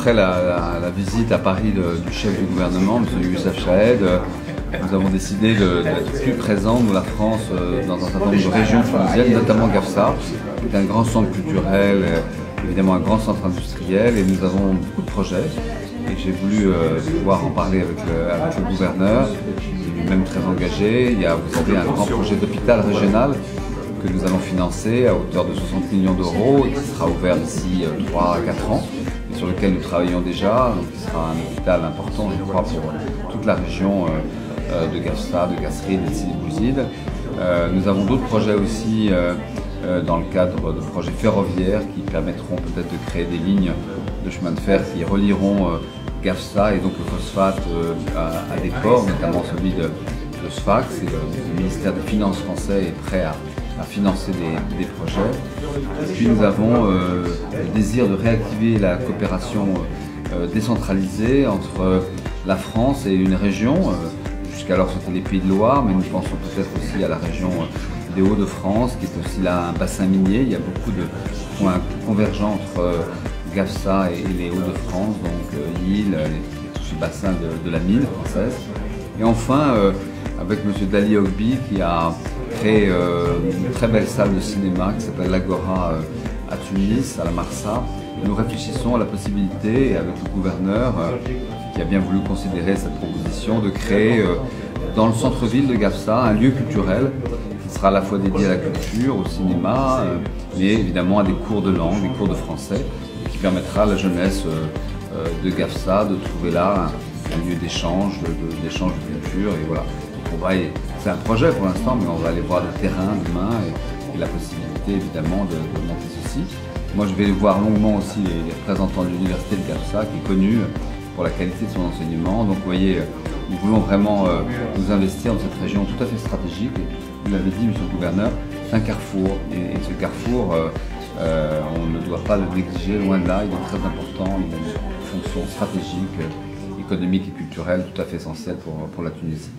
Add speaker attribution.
Speaker 1: après la visite à Paris du chef du gouvernement, M. Youssef Chahed, nous avons décidé d'être plus présents, nous la France, dans un certain nombre de régions tunisiennes, notamment Gafsa, qui est un grand centre culturel, évidemment un grand centre industriel, et nous avons beaucoup de projets. Et j'ai voulu pouvoir en parler avec le gouverneur, qui est lui-même très engagé. Vous avez un grand projet d'hôpital régional que nous allons financer à hauteur de 60 millions d'euros, qui sera ouvert d'ici 3 à 4 ans, et sur lequel nous travaillons déjà. Donc, il sera un hôpital important, je crois, pour toute la région de Gafsa, de Kasserine et de Sidi Bouzid. Nous avons d'autres projets aussi dans le cadre de projets ferroviaires qui permettront peut-être de créer des lignes de chemin de fer qui relieront Gafsa et donc le phosphate à des ports, notamment celui de Sfax. Et le ministère des Finances français est prêt à financer des projets. Et puis nous avons le désir de réactiver la coopération décentralisée entre la France et une région. Jusqu'alors c'était les Pays de Loire, mais nous pensons peut-être aussi à la région des Hauts-de-France, qui est aussi là un bassin minier. Il y a beaucoup de points convergents entre Gafsa et les Hauts-de-France, donc Lille, ce bassin de la mine française. Et enfin, avec M. Dali Ogbi, qui a créé une très belle salle de cinéma qui s'appelle l'Agora à Tunis, à la Marsa. Nous réfléchissons à la possibilité, avec le gouverneur, qui a bien voulu considérer cette proposition, de créer dans le centre-ville de Gafsa un lieu culturel qui sera à la fois dédié à la culture, au cinéma, mais évidemment à des cours de langue, des cours de français, qui permettra à la jeunesse de Gafsa de trouver là un lieu d'échange, de culture. Et voilà. C'est un projet pour l'instant, mais on va aller voir le terrain demain et la possibilité évidemment de monter ceci. Moi, je vais voir longuement aussi les représentants de l'université de Gafsa, qui est connue pour la qualité de son enseignement. Donc, vous voyez, nous voulons vraiment nous investir dans cette région tout à fait stratégique. Et vous l'avez dit, monsieur le gouverneur, c'est un carrefour. Et ce carrefour, on ne doit pas le négliger, loin de là. Il est très important. Il a une fonction stratégique, économique et culturelle tout à fait essentielle pour la Tunisie.